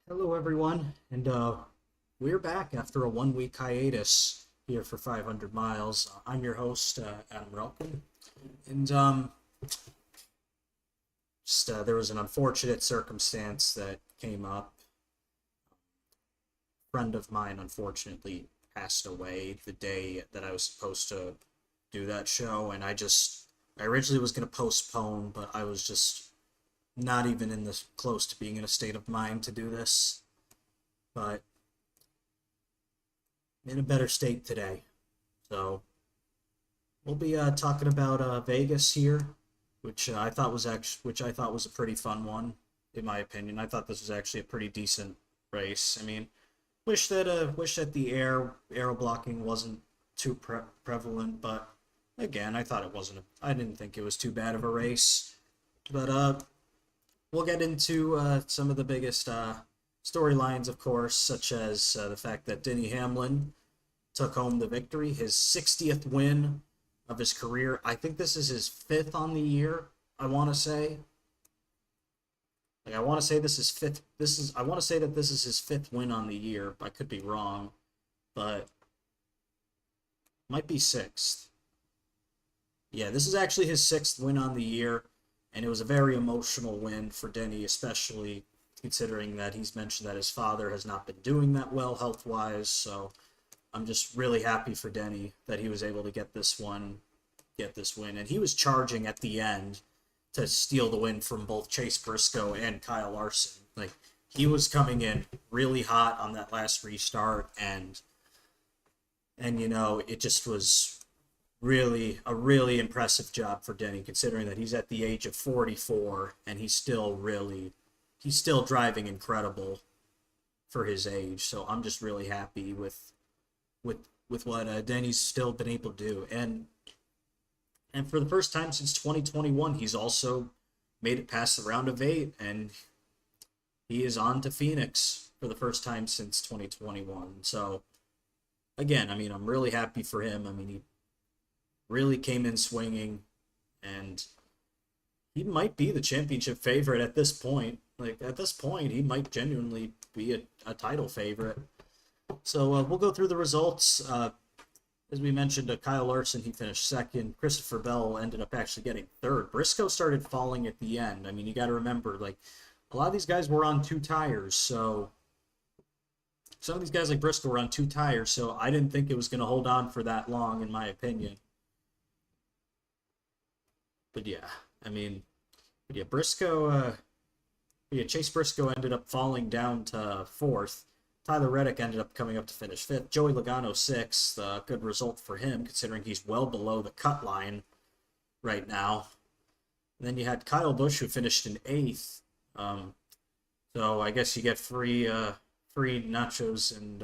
Hello, everyone, and we're back after a 1 week hiatus here for 500 miles. I'm your host, Adam Relkin, and there was an unfortunate circumstance that came up. A friend of mine unfortunately passed away the day that I was supposed to do that show, and I originally was going to postpone, but I was just not even in this close to being in a state of mind to do this. But in a better state today. So we'll be talking about Vegas here, which I thought was a pretty fun one, in my opinion. I thought this was actually a pretty decent race. I mean, wish that the aero blocking wasn't too prevalent, but again, I thought it wasn't. I didn't think it was too bad of a race. But we'll get into some of the biggest storylines, of course, such as the fact that Denny Hamlin took home the victory, his 60th win of his career. I think this is his fifth on the year. I want to say. I want to say this is fifth. I want to say that this is his fifth win on the year. I could be wrong, but might be sixth. Yeah, this is actually his sixth win on the year, and it was a very emotional win for Denny, especially considering that he's mentioned that his father has not been doing that well health-wise. So I'm just really happy for Denny that he was able to get this win, and he was charging at the end to steal the win from both Chase Briscoe and Kyle Larson. Like, he was coming in really hot on that last restart, and it just was really a really impressive job for Denny, considering that he's at the age of 44 and he's still driving incredible for his age. So I'm just really happy with what Denny's still been able to do, and for the first time since 2021, he's also made it past the round of 8, and he is on to Phoenix for the first time since 2021. So again, I mean, I'm really happy for him. I mean, he really came in swinging, and he might be the championship favorite at this point. Like, at this point, he might genuinely be a title favorite. So we'll go through the results. As we mentioned, Kyle Larson, he finished second. Christopher Bell ended up actually getting third. Briscoe started falling at the end. I mean, you got to remember, like, a lot of these guys were on 2 tires, so some of these guys like Briscoe were on 2 tires, so I didn't think it was going to hold on for that long, in my opinion. But yeah, I mean, Chase Briscoe ended up falling down to fourth. Tyler Reddick ended up coming up to finish fifth. Joey Logano sixth. Good result for him, considering he's well below the cut line right now. And then you had Kyle Busch, who finished in eighth. So I guess you get free nachos and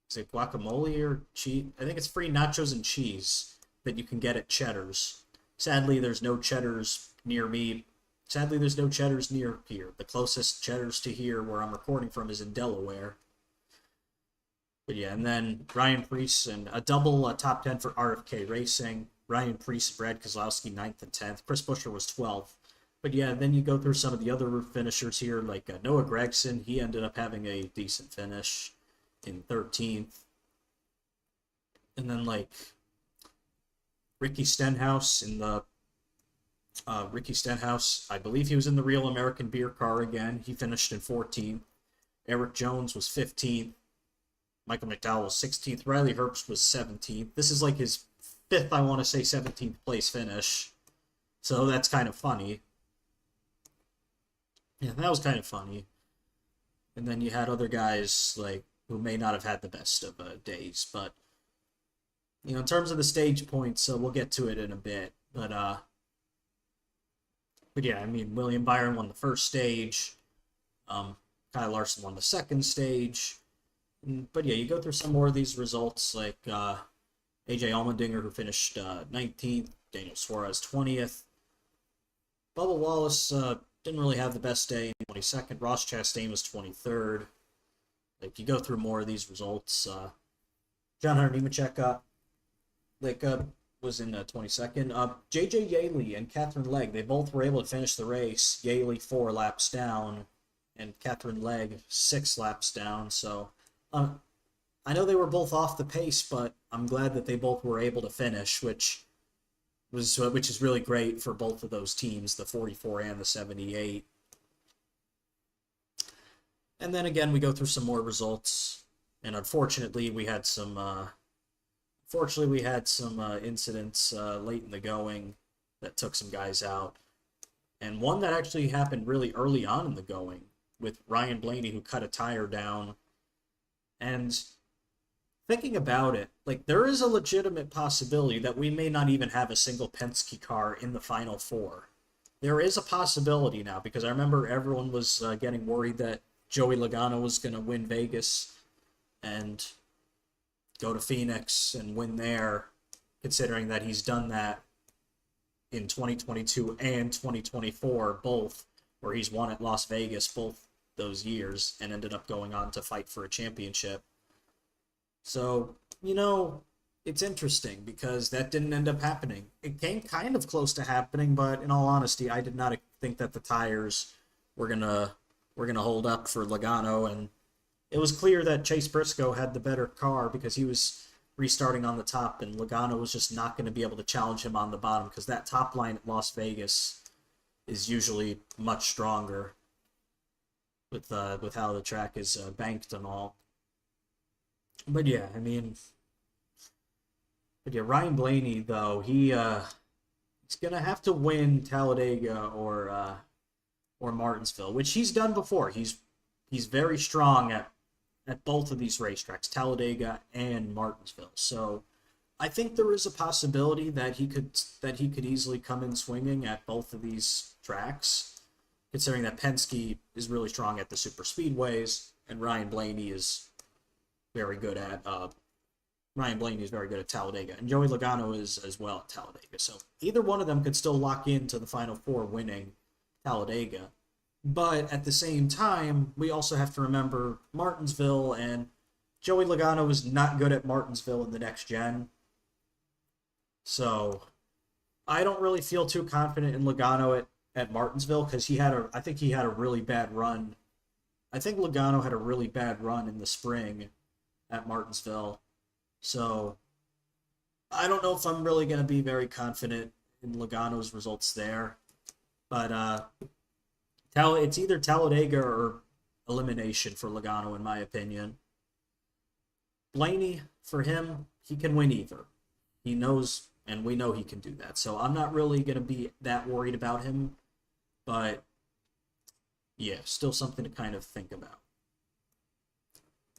is it guacamole or cheese? I think it's free nachos and cheese that you can get at Cheddar's. Sadly, there's no Cheddar's near me. Sadly, there's no Cheddar's near here. The closest Cheddar's to here, where I'm recording from, is in Delaware. But yeah, and then Ryan Preece and a double top 10 for RFK Racing. Ryan Preece, Brad Kozlowski, 9th and 10th. Chris Buescher was 12th. But yeah, then you go through some of the other finishers here, like Noah Gragson. He ended up having a decent finish in 13th. And then, like, Ricky Stenhouse, I believe he was in the Real American Beer Car again. He finished in 14th. Eric Jones was 15th. Michael McDowell was 16th. Riley Herbst was 17th. This is like his fifth, I want to say, 17th place finish. So that's kind of funny. Yeah, that was kind of funny. And then you had other guys like who may not have had the best of days, but in terms of the stage points, we'll get to it in a bit. But yeah, I mean, William Byron won the first stage. Kyle Larson won the second stage. But yeah, you go through some more of these results, like AJ Allmendinger, who finished 19th. Daniel Suarez, 20th. Bubba Wallace didn't really have the best day, 22nd. Ross Chastain was 23rd. Like, you go through more of these results. John Hunter Nemechek was in 22nd. JJ Yaley and Catherine Legg, they both were able to finish the race. Yaley 4 laps down, and Catherine Legge 6 laps down. So I know they were both off the pace, but I'm glad that they both were able to finish, which is really great for both of those teams, the 44 and the 78. And then again, we go through some more results, and unfortunately, we had some incidents late in the going that took some guys out, and one that actually happened really early on in the going with Ryan Blaney, who cut a tire down. And thinking about it, like, there is a legitimate possibility that we may not even have a single Penske car in the Final Four. There is a possibility now, because I remember everyone was getting worried that Joey Logano was going to win Vegas and go to Phoenix and win there, considering that he's done that in 2022 and 2024, both, where he's won at Las Vegas both those years and ended up going on to fight for a championship. So, it's interesting because that didn't end up happening. It came kind of close to happening, but in all honesty, I did not think that the tires were gonna hold up for Logano, and it was clear that Chase Briscoe had the better car because he was restarting on the top, and Logano was just not going to be able to challenge him on the bottom because that top line at Las Vegas is usually much stronger with how the track is banked and all. But yeah, Ryan Blaney though, he's gonna have to win Talladega or Martinsville, which he's done before. He's very strong at both of these racetracks, Talladega and Martinsville. So I think there is a possibility that he could easily come in swinging at both of these tracks, considering that Penske is really strong at the super speedways and Ryan Blaney is very good at Talladega, and Joey Logano is as well at Talladega. So either one of them could still lock into the Final Four winning Talladega. But at the same time, we also have to remember Martinsville, and Joey Logano is not good at Martinsville in the next gen. So I don't really feel too confident in Logano at Martinsville because I think he had a really bad run. I think Logano had a really bad run in the spring at Martinsville. So I don't know if I'm really going to be very confident in Logano's results there. But it's either Talladega or elimination for Logano, in my opinion. Blaney, for him, he can win either. He knows, and we know he can do that. So I'm not really going to be that worried about him. But yeah, still something to kind of think about.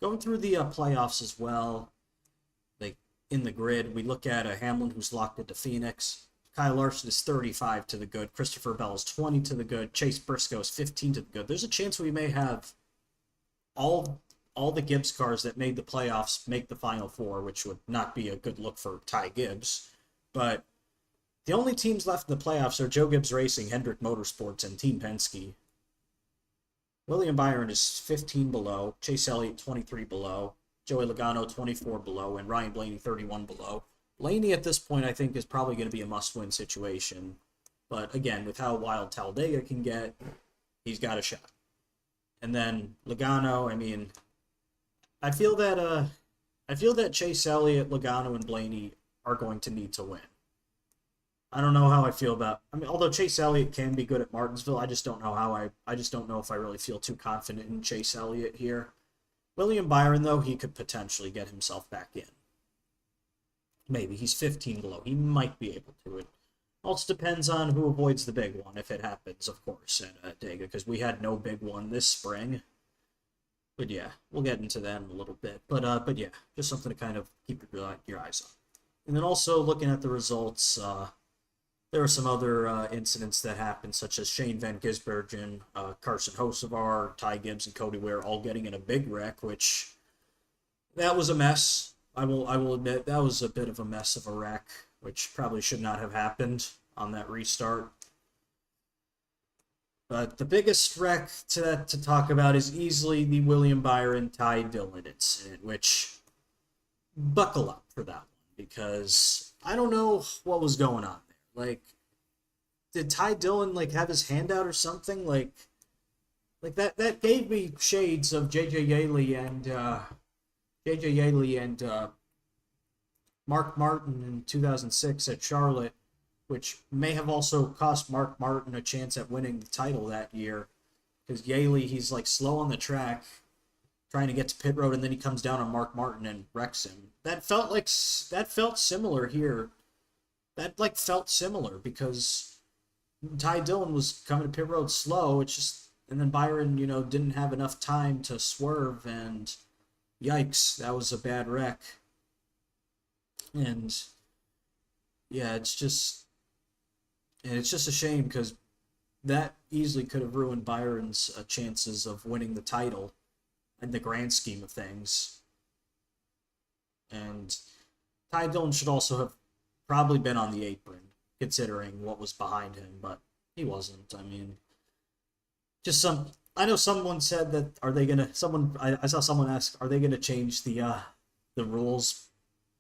Going through the playoffs as well, like in the grid, we look at Hamlin, who's locked into Phoenix. Kyle Larson is 35 to the good. Christopher Bell is 20 to the good. Chase Briscoe is 15 to the good. There's a chance we may have all the Gibbs cars that made the playoffs make the Final Four, which would not be a good look for Ty Gibbs. But the only teams left in the playoffs are Joe Gibbs Racing, Hendrick Motorsports, and Team Penske. William Byron is 15 below, Chase Elliott 23 below, Joey Logano 24 below, and Ryan Blaney 31 below. Blaney at this point I think is probably going to be a must-win situation. But again, with how wild Talladega can get, he's got a shot. And then Logano, I feel that Chase Elliott, Logano, and Blaney are going to need to win. I don't know how I feel about. Although Chase Elliott can be good at Martinsville, I just don't know I just don't know if I really feel too confident in Chase Elliott here. William Byron, though, he could potentially get himself back in. Maybe he's 15 below. He might be able to. It also depends on who avoids the big one, if it happens, of course, at Dega, because we had no big one this spring. But yeah, we'll get into that in a little bit. But yeah, just something to kind of keep your eyes on. And then also looking at the results. There were some other incidents that happened, such as Shane Van Gisbergen, Carson Hocevar, Ty Gibbs, and Cody Ware all getting in a big wreck, which that was a mess. I will admit that was a bit of a mess of a wreck, which probably should not have happened on that restart. But the biggest wreck to talk about is easily the William Byron Ty Dillon incident, which buckle up for that one, because I don't know what was going on. Like, did Ty Dillon, have his hand out or something? like that gave me shades of JJ Yaley and Mark Martin in 2006 at Charlotte, which may have also cost Mark Martin a chance at winning the title that year. Because Yaley, he's like slow on the track, trying to get to pit road, and then he comes down on Mark Martin and wrecks him. That felt similar here. That like felt similar because Ty Dillon was coming to pit road slow. It's just, and then Byron, didn't have enough time to swerve, and yikes, that was a bad wreck. And yeah, it's just a shame because that easily could have ruined Byron's chances of winning the title in the grand scheme of things. And Ty Dillon should also have probably been on the apron, considering what was behind him, but he wasn't. I mean, just some. I know someone said that are they gonna? Someone I saw someone ask, are they gonna change the rules,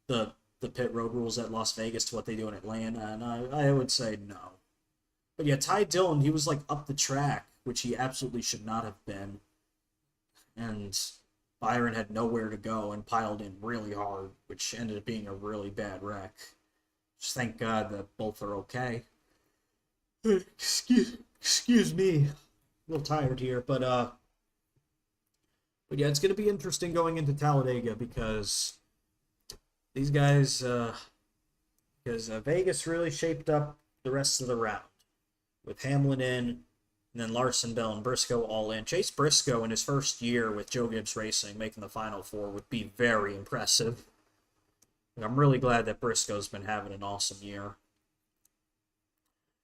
the pit road rules at Las Vegas to what they do in Atlanta? And I would say no. But yeah, Ty Dillon, he was like up the track, which he absolutely should not have been. And Byron had nowhere to go and piled in really hard, which ended up being a really bad wreck. Just thank God that both are okay. Excuse me. A little tired here, but yeah, it's gonna be interesting going into Talladega because these guys, because Vegas really shaped up the rest of the round with Hamlin in, and then Larson, Bell, and Briscoe all in. Chase Briscoe in his first year with Joe Gibbs Racing making the Final Four would be very impressive. And I'm really glad that Briscoe's been having an awesome year.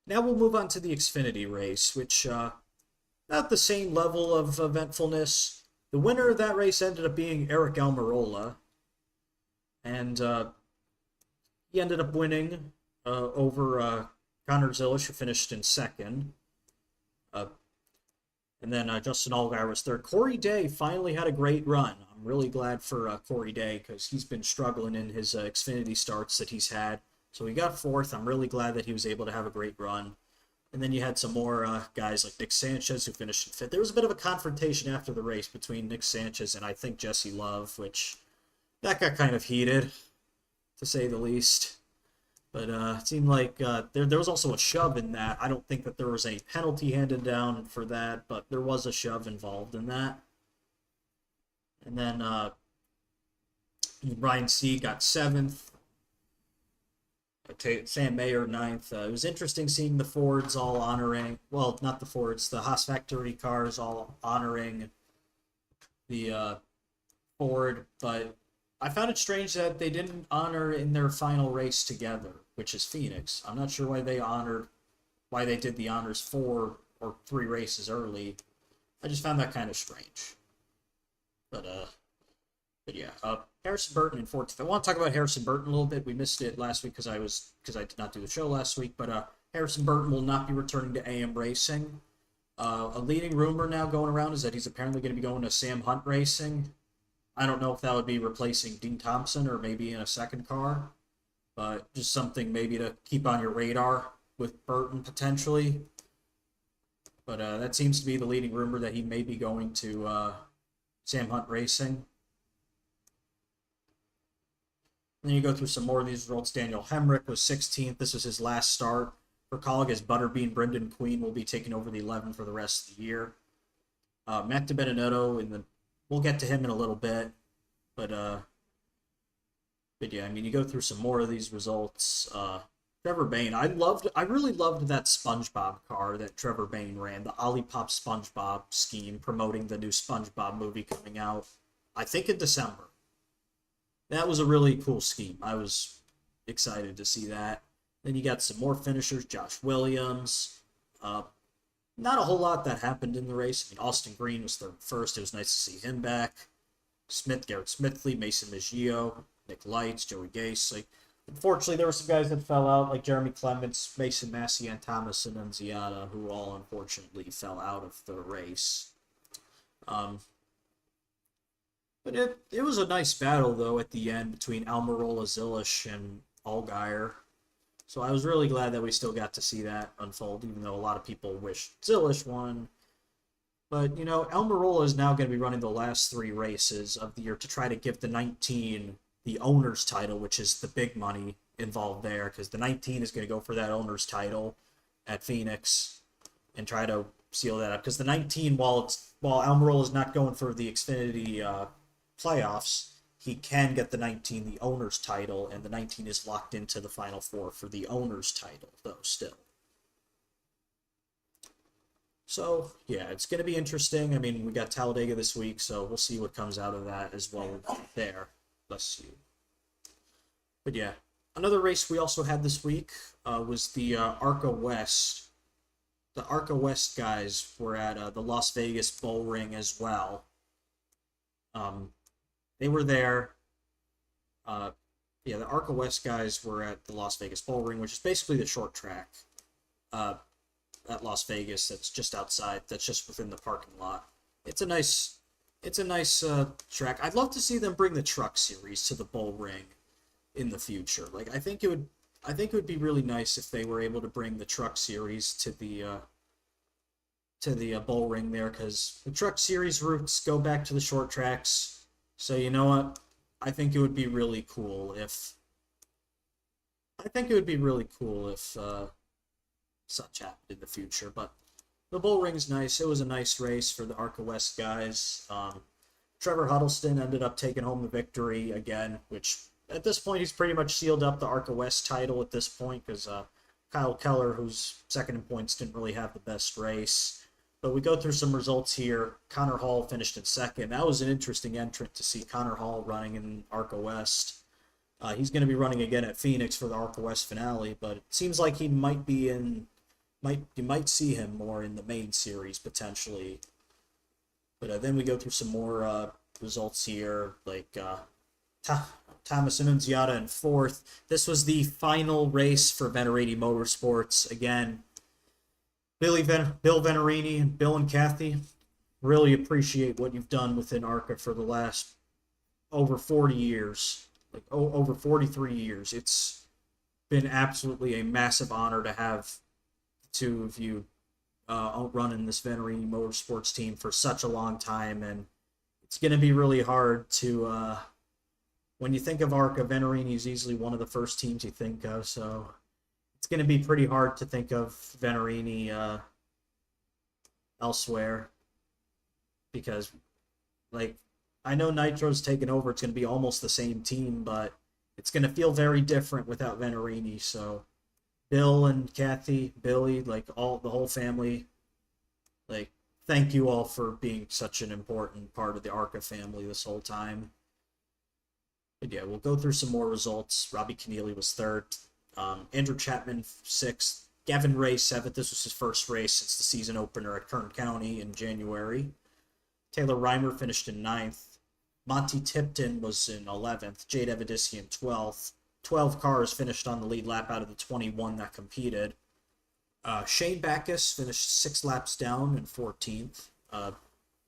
Now we'll move on to the Xfinity race, which not the same level of eventfulness. The winner of that race ended up being Eric Almirola, and he ended up winning over Connor Zilisch, who finished in second. And then Justin Allgaier was third. Corey Day finally had a great run. I'm really glad for Corey Day because he's been struggling in his Xfinity starts that he's had. So he got fourth. I'm really glad that he was able to have a great run. And then you had some more guys like Nick Sanchez who finished in fifth. There was a bit of a confrontation after the race between Nick Sanchez and I think Jesse Love, which that got kind of heated, to say the least. But it seemed like there was also a shove in that. I don't think that there was a penalty handed down for that, but there was a shove involved in that. And then Ryan C. got seventh. Sam Mayer ninth. It was interesting seeing the Fords all honoring, well, not the Fords, the Haas Factory cars all honoring the Ford, but I found it strange that they didn't honor in their final race together, which is Phoenix. I'm not sure why they did the honors 4 or 3 races early. I just found that kind of strange. But yeah, Harrison Burton in 14th. I want to talk about Harrison Burton a little bit. We missed it last week because I did not do the show last week. But Harrison Burton will not be returning to AM Racing. A leading rumor now going around is that he's apparently going to be going to Sam Hunt Racing. I don't know if that would be replacing Dean Thompson or maybe in a second car, but just something maybe to keep on your radar with Burton potentially. But that seems to be the leading rumor, that he may be going to Sam Hunt Racing. And then you go through some more of these results. Daniel Hemrick was 16th. This was his last start for Kaulig, as Butterbean Brendan Queen will be taking over the 11 for the rest of the year. Matt DiBenedetto we'll get to him in a little bit, but yeah, I mean, you go through some more of these results. Trevor Bayne, I really loved that SpongeBob car that Trevor Bayne ran, the Olipop SpongeBob scheme, promoting the new SpongeBob movie coming out, I think in December. That was a really cool scheme. I was excited to see that. Then you got some more finishers, Josh Williams. Not a whole lot that happened in the race. I mean, Austin Green was third first. It was nice to see him back. Garrett Smithley, Mason Maggio, Nick Lights, Joey Gase. Unfortunately, there were some guys that fell out, like Jeremy Clements, Mason Massey, and Thomas and Nunziata, who all unfortunately fell out of the race. But it was a nice battle, though, at the end between Almirola, Zilisch, and Allgaier. So I was really glad that we still got to see that unfold, even though a lot of people wished Zilisch won. But, you know, Almirola is now going to be running the last 3 races of the year to try to give the 19 the owner's title, which is the big money involved there, because the 19 is going to go for that owner's title at Phoenix and try to seal that up. Because the 19, while Almirola is not going for the Xfinity playoffs, he can get the 19 the owner's title, and the 19 is locked into the Final Four for the owner's title, though, still. So, yeah, it's going to be interesting. I mean, we got Talladega this week, so we'll see what comes out of that as well there. Bless you. But, yeah, another race we also had this week was the ARCA West. The ARCA West guys were at the Las Vegas Bull Ring as well. They were there. Yeah, the ARCA West guys were at the Las Vegas Bull Ring, which is basically the short track at Las Vegas. That's just outside. That's just within the parking lot. It's a nice track. I'd love to see them bring the Truck Series to the Bull Ring in the future. Like, I think it would be really nice if they were able to bring the Truck Series to the Bull Ring there, because the Truck Series routes go back to the short tracks. So, you know what? I think it would be really cool if such happened in the future. But the Bull Ring's nice. It was a nice race for the ARCA West guys. Trevor Huddleston ended up taking home the victory again, which at this point he's pretty much sealed up the ARCA West title at this point, because Kyle Keller, who's second in points, didn't really have the best race. But we go through some results here. Connor Hall finished in second. That was an interesting entrant to see Connor Hall running in ARCA West. He's going to be running again at Phoenix for the ARCA West finale, but it seems like he might be in. You might see him more in the main series potentially. But then we go through some more results here, like Thomas Annunziata in fourth. This was the final race for Venerini Motorsports. Again, Bill Venerini and Bill and Kathy, really appreciate what you've done within ARCA for the last over 40 years, like over 43 years. It's been absolutely a massive honor to have the two of you running this Venerini Motorsports team for such a long time, and it's going to be really hard to, when you think of ARCA, Venerini is easily one of the first teams you think of, so it's going to be pretty hard to think of Venerini elsewhere, because, like, I know Nitro's taken over. It's going to be almost the same team, but it's going to feel very different without Venerini. So Bill and Kathy, Billy, like the whole family, like, thank you all for being such an important part of the ARCA family this whole time. But yeah, we'll go through some more results. Robbie Keneally was third. Andrew Chapman, sixth. Gavin Ray, seventh. This was his first race since the season opener at Kern County in January. Taylor Reimer finished in ninth. Monty Tipton was in 11th. Jade Evidisian, 12th. 12 cars finished on the lead lap out of the 21 that competed. Shane Backus finished 6 laps down in 14th.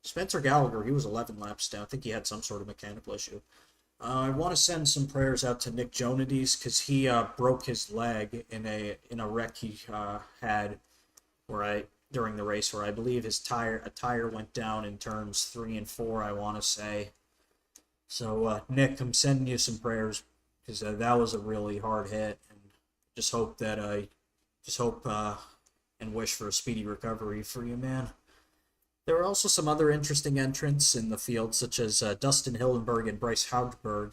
Spencer Gallagher, he was 11 laps down. I think he had some sort of mechanical issue. I want to send some prayers out to Nick Jonades, because he broke his leg in a wreck he had during the race, where I believe a tire went down in turns 3 and 4, I want to say. So Nick, I'm sending you some prayers, because that was a really hard hit, and just hope and wish for a speedy recovery for you, man. There were also some other interesting entrants in the field, such as Dustin Hildenberg and Bryce Haugberg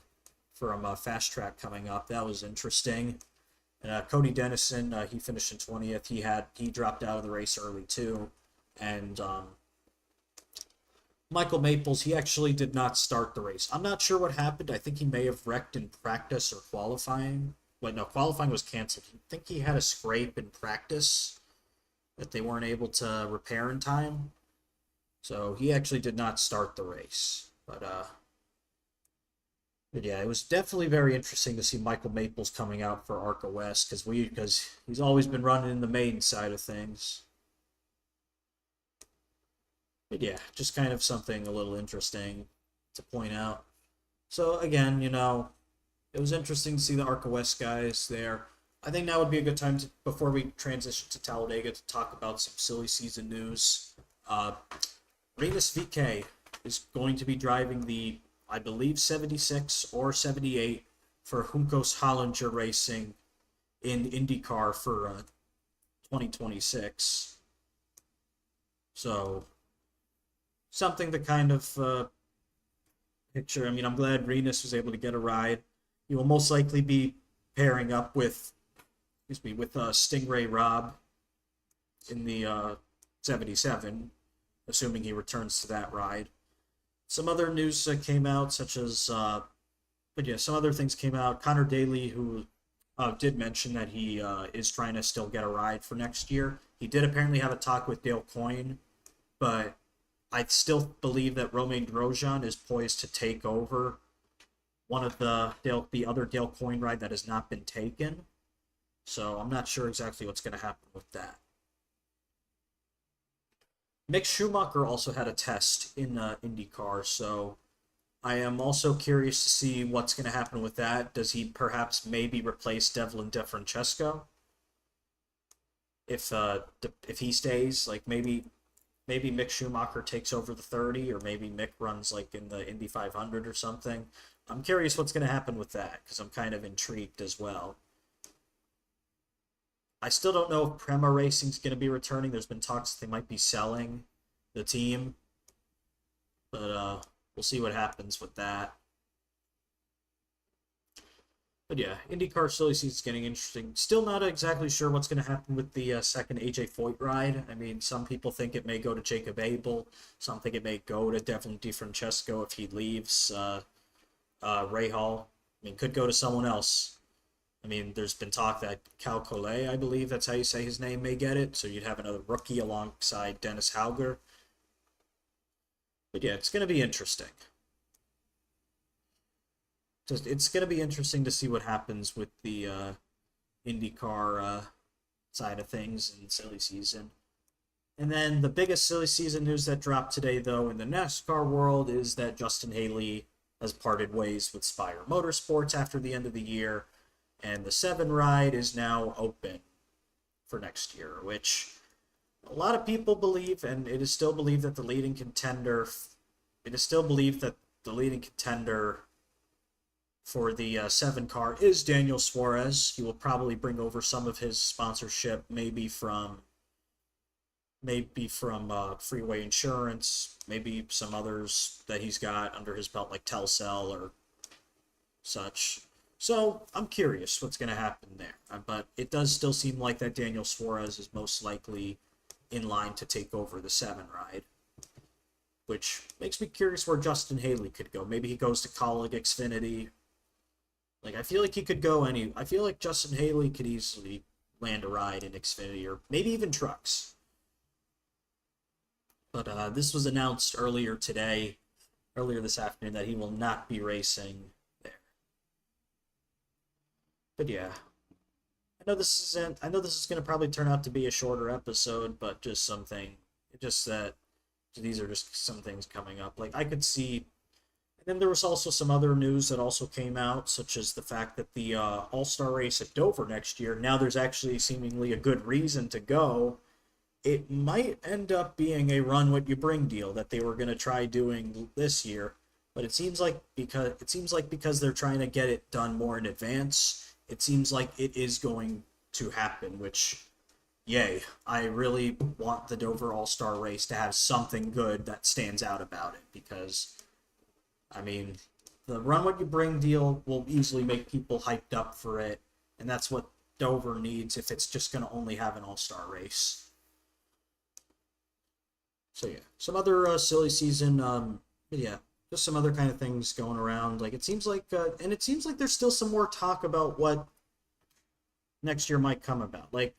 from Fast Track coming up. That was interesting. And Cody Dennison, he finished in 20th. He dropped out of the race early too. And Michael Maples, he actually did not start the race. I'm not sure what happened. I think he may have wrecked in practice or qualifying. Wait, no, qualifying was canceled. I think he had a scrape in practice that they weren't able to repair in time. So he actually did not start the race. But yeah, it was definitely very interesting to see Michael Maples coming out for ARCA West, because he's always been running in the main side of things. But yeah, just kind of something a little interesting to point out. So again, you know, it was interesting to see the ARCA West guys there. I think now would be a good time before we transition to Talladega, to talk about some silly season news. Rinus VK is going to be driving the, I believe, 76 or 78 for Juncos Hollinger Racing in IndyCar for 2026. So, something to kind of picture. I mean, I'm glad Rinus was able to get a ride. He will most likely be pairing up with, with Stingray Robb in the 77, assuming he returns to that ride. Some other news came out, such as, but yeah, some other things came out. Connor Daly, who did mention that he is trying to still get a ride for next year. He did apparently have a talk with Dale Coyne, but I still believe that Romain Grosjean is poised to take over one of the other Dale Coyne ride that has not been taken. So I'm not sure exactly what's going to happen with that. Mick Schumacher also had a test in IndyCar, so I am also curious to see what's going to happen with that. Does he perhaps maybe replace Devlin DeFrancesco? If he stays, like maybe Mick Schumacher takes over the 30, or maybe Mick runs like in the Indy 500 or something. I'm curious what's going to happen with that, because I'm kind of intrigued as well. I still don't know if Prema Racing's going to be returning. There's been talks that they might be selling the team, but we'll see what happens with that. But yeah, IndyCar silly season's getting interesting. Still not exactly sure what's going to happen with the second AJ Foyt ride. I mean, some people think it may go to Jacob Abel. Some think it may go to Devlin DeFrancesco if he leaves Rahal. I mean, could go to someone else. I mean, there's been talk that Cal Collet, I believe that's how you say his name, may get it. So you'd have another rookie alongside Dennis Hauger. But yeah, it's going to be interesting. It's going to be interesting to see what happens with the IndyCar side of things in silly season. And then the biggest silly season news that dropped today, though, in the NASCAR world is that Justin Haley has parted ways with Spire Motorsports after the end of the year, and the 7 ride is now open for next year, which a lot of people believe, and it is still believed that the leading contender, for the 7 car is Daniel Suarez. He will probably bring over some of his sponsorship, maybe from Freeway Insurance, maybe some others that he's got under his belt, like Telcel or such. So I'm curious what's going to happen there. But it does still seem like that Daniel Suarez is most likely in line to take over the 7 ride, which makes me curious where Justin Haley could go. Maybe he goes to Colleague Xfinity. Like, I feel like he could go I feel like Justin Haley could easily land a ride in Xfinity, or maybe even trucks. But this was announced earlier this afternoon, that he will not be racing there. But yeah, I know this is going to probably turn out to be a shorter episode, but just that these are just some things coming up. Like, I could see. And then there was also some other news that also came out, such as the fact that the All-Star race at Dover next year, now there's actually seemingly a good reason to go. It might end up being a run what you bring deal that they were going to try doing this year, but it seems like because they're trying to get it done more in advance, it seems like it is going to happen, which, yay. I really want the Dover All-Star race to have something good that stands out about it, because I mean, the run what you bring deal will easily make people hyped up for it, and that's what Dover needs if it's just going to only have an all-star race. So yeah, some other silly season, just some other kind of things going around. Like, it seems like there's still some more talk about what next year might come about. Like,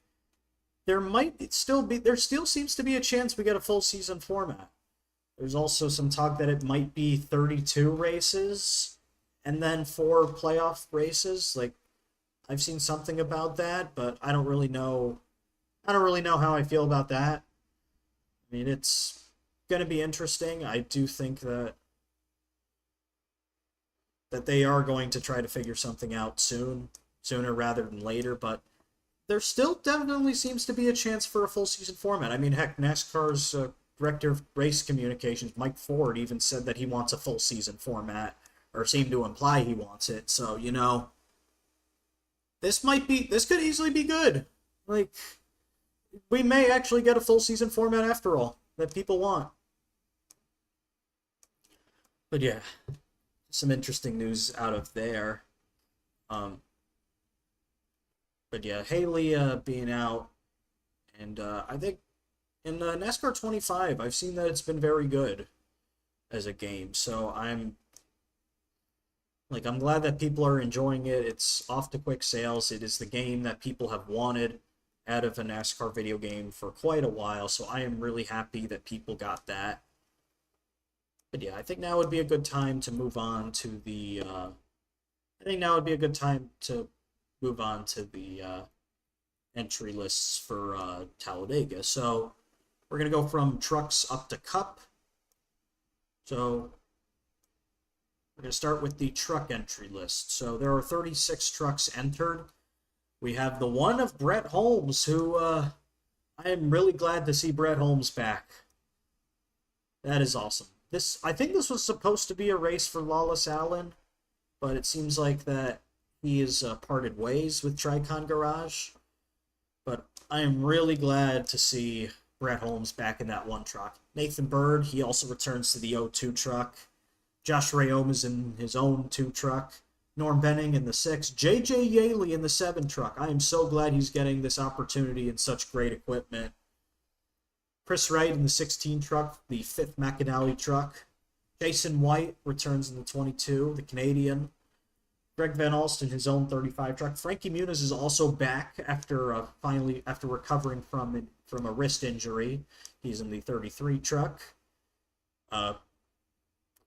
there still seems to be a chance we get a full season format. There's also some talk that it might be 32 races and then 4 playoff races. Like, I've seen something about that, but I don't really know how I feel about that. I mean, it's going to be interesting. I do think that they are going to try to figure something out sooner rather than later, but there still definitely seems to be a chance for a full season format. I mean, heck, NASCAR's director of race communications, Mike Ford, even said that he wants a full season format, or seemed to imply he wants it. So, this could easily be good. Like, we may actually get a full season format after all that people want. But yeah, some interesting news out of there. But yeah, Haley being out, and I think in NASCAR 25, I've seen that it's been very good as a game. So I'm glad that people are enjoying it. It's off to quick sales. It is the game that people have wanted out of a NASCAR video game for quite a while. So I am really happy that people got that. But yeah, I think now would be a good time to move on to the. I think now would be a good time to move on to the entry lists for Talladega. So we're gonna go from trucks up to Cup. So we're gonna start with the truck entry list. So there are 36 trucks entered. We have the one of Brett Holmes, who I am really glad to see Brett Holmes back. That is awesome. I think this was supposed to be a race for Lawless Allen, but it seems like that he is parted ways with Tricon Garage. But I am really glad to see Brett Holmes back in that one truck. Nathan Bird, he also returns to the 02 truck. Josh Rayoma's in his own 2 truck. Norm Benning in the 6. JJ Yaley in the 7 truck. I am so glad he's getting this opportunity in such great equipment. Chris Wright in the 16 truck, the 5th McAnally truck. Jason White returns in the 22, the Canadian. Greg Van Alst in his own 35 truck. Frankie Muniz is also back after recovering from a wrist injury. He's in the 33 truck.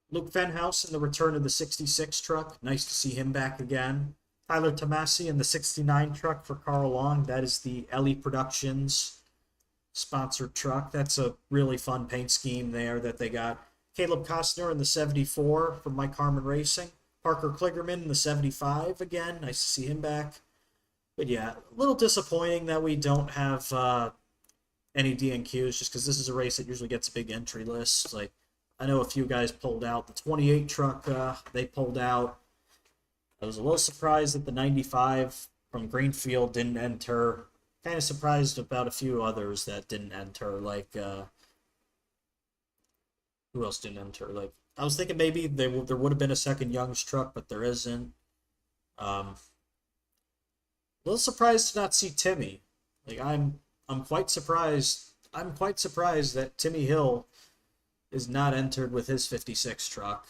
Luke Fenhouse in the return of the 66 truck. Nice to see him back again. Tyler Tomasi in the 69 truck for Carl Long. That is the Ellie Productions sponsored truck. That's a really fun paint scheme there that they got. Caleb Costner in the 74 from Mike Harmon Racing. Parker Kligerman in the 75 again. Nice to see him back. But yeah, a little disappointing that we don't have any DNQs, just because this is a race that usually gets a big entry list. Like, I know a few guys pulled out. The 28 truck, they pulled out. I was a little surprised that the 95 from Greenfield didn't enter. Kind of surprised about a few others that didn't enter. Like, who else didn't enter? Like, I was thinking maybe there would have been a second Young's truck, but there isn't. A little surprised to not see Timmy. Like, I'm quite surprised. I'm quite surprised that Timmy Hill is not entered with his 56 truck.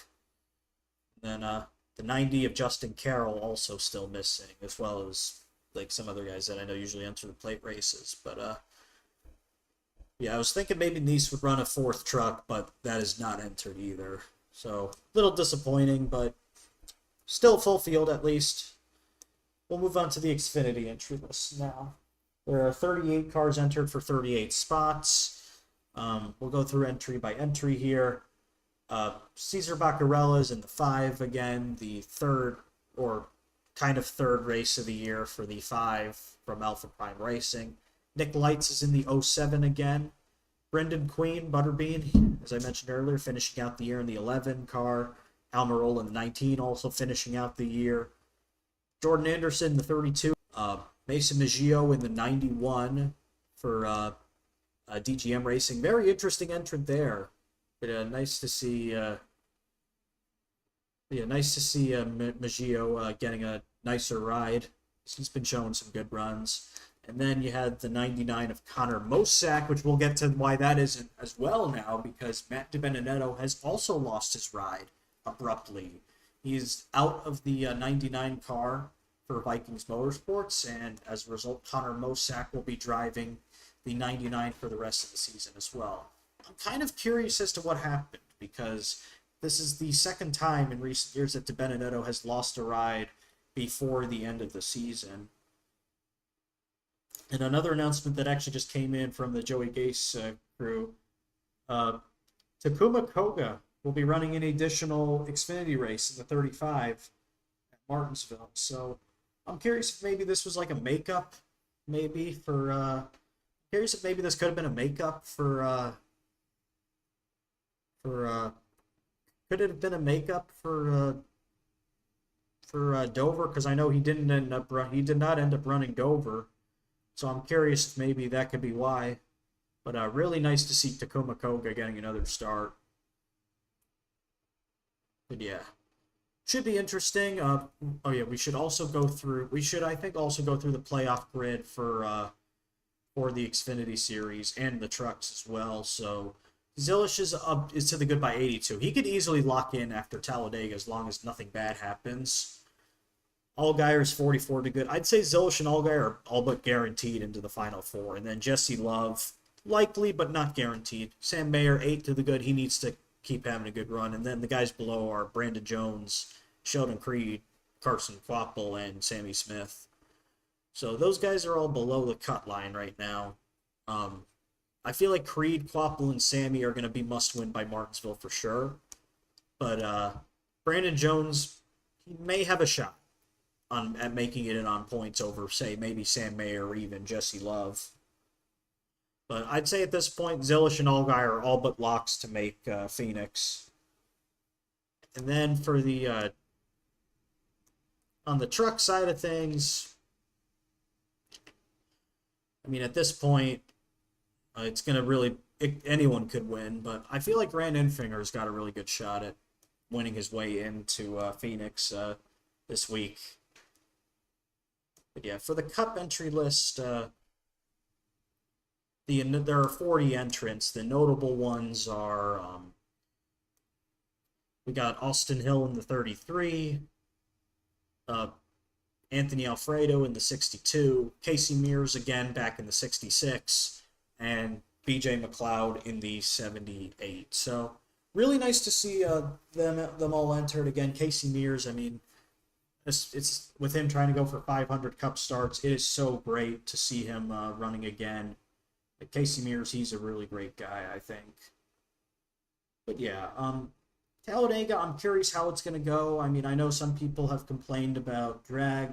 And then the 90 of Justin Carroll also still missing, as well as like some other guys that I know usually enter the plate races. But yeah, I was thinking maybe Nice would run a 4th truck, but that is not entered either. So, a little disappointing, but still full field at least. We'll move on to the Xfinity entry list now. There are 38 cars entered for 38 spots. We'll go through entry by entry here. Cesar Baccarella is in the 5 again, the third race of the year for the 5 from Alpha Prime Racing. Nick Lights is in the 07 again. Brendan Queen, Butterbean, as I mentioned earlier, finishing out the year in the 11 car. Almirola in the 19, also finishing out the year. Jordan Anderson, the 32. Mason Maggio in the 91 for DGM Racing. Very interesting entrant there. But nice to see. Nice to see Maggio getting a nicer ride. He's been showing some good runs. And then you had the 99 of Connor Mosack, which we'll get to why that isn't as well now, because Matt DiBenedetto has also lost his ride abruptly. He's out of the 99 car for Vikings Motorsports, and as a result, Connor Mosack will be driving the 99 for the rest of the season as well. I'm kind of curious as to what happened, because this is the second time in recent years that DiBenedetto has lost a ride before the end of the season. And another announcement that actually just came in from the Joey Gase crew, Takuma Koga will be running an additional Xfinity race in the 35 at Martinsville. So I'm curious if maybe this was like a makeup, maybe for, curious if maybe this could have been a makeup for for could it have been a makeup for Dover? Because I know he didn't end up he did not end up running Dover, so I'm curious if maybe that could be why. But really nice to see Takuma Koga getting another start. But yeah, should be interesting. Oh yeah, we should also go through. We should, I think, also go through the playoff grid for the Xfinity Series and the trucks as well. So Zilish is to the good by 82. He could easily lock in after Talladega as long as nothing bad happens. Allgaier's 44 to good. I'd say Zilish and Allgaier are all but guaranteed into the final four, and then Jesse Love likely but not guaranteed. Sam Mayer 8 to the good. He needs to keep having a good run, and then the guys below are Brandon Jones, Sheldon Creed, Carson Kvapil, and Sammy Smith. So those guys are all below the cut line right now. I feel like Creed, Kvapil, and Sammy are going to be must-win by Martinsville for sure. But Brandon Jones, he may have a shot at making it in on points over, say, maybe Sam Mayer or even Jesse Love. But I'd say at this point, Zilish and Allgaier are all but locks to make Phoenix. And then for the on the truck side of things, I mean, at this point, it's going to really... anyone could win, but I feel like Rand Infinger's got a really good shot at winning his way into Phoenix this week. But yeah, for the Cup entry list, there are 40 entrants. The notable ones are... we got Austin Hill in the 33, Anthony Alfredo in the 62, Casey Mears again back in the 66, and BJ McLeod in the 78. So really nice to see them all entered again. Casey Mears, I mean, it's with him trying to go for 500 Cup starts. It is so great to see him running again. Like Casey Mears, he's a really great guy, I think. But yeah, Talladega, I'm curious how it's going to go. I mean, I know some people have complained about drag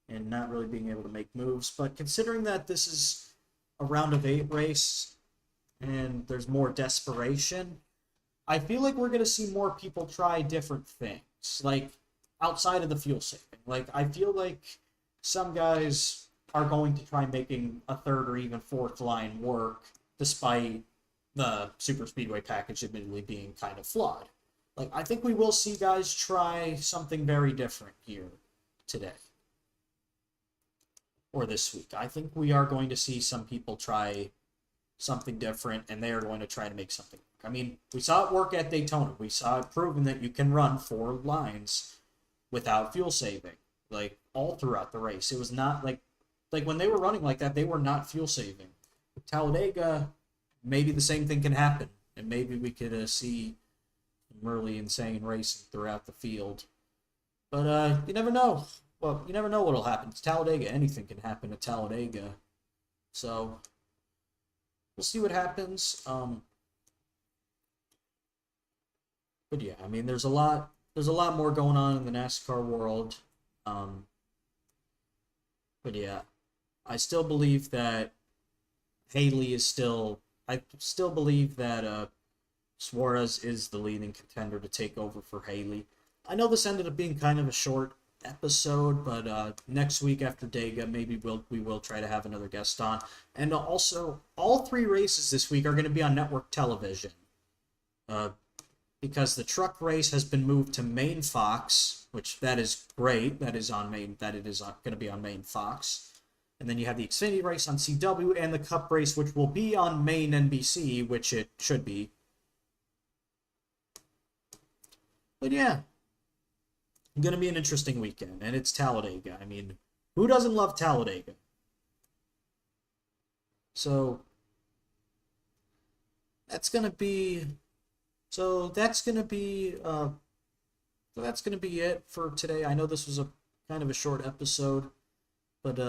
and not really being able to make moves, but considering that this is a round of 8 race and there's more desperation, I feel like we're going to see more people try different things, like outside of the fuel saving. Like, I feel like some guys are going to try making a third or even fourth line work, despite the super speedway package admittedly being kind of flawed. Like, I think we will see guys try something very different here today. Or this week. I think we are going to see some people try something different, and they are going to try to make something work. I mean, we saw it work at Daytona. We saw it proven that you can run 4 lines without fuel saving, like, all throughout the race. It was not like when they were running like that, they were not fuel saving. Talladega, maybe the same thing can happen, and maybe we could see really insane racing throughout the field. But you never know. Well, you never know what'll happen. It's Talladega. Anything can happen at Talladega. So we'll see what happens. But yeah, I mean, there's a lot more going on in the NASCAR world. But yeah, I still believe that Haley is still... I still believe that Suarez is the leading contender to take over for Haley. I know this ended up being kind of a short episode, but next week after Dega, maybe we will try to have another guest on. And also, all 3 races this week are going to be on network television. Because the truck race has been moved to Main Fox, which that is great. That is on Main. That it is going to be on Main Fox. And then you have the Xfinity race on CW and the Cup race, which will be on Main NBC, which it should be. But yeah, going to be an interesting weekend, and it's Talladega. I mean, who doesn't love Talladega? So that's going to be it for today. I know this was a kind of a short episode, but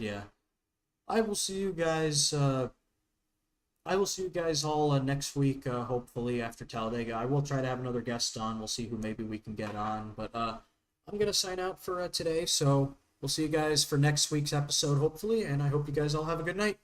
yeah, I will see you guys all next week, hopefully after Talladega. I will try to have another guest on. We'll see who maybe we can get on. But I'm going to sign out for today. So we'll see you guys for next week's episode, hopefully. And I hope you guys all have a good night.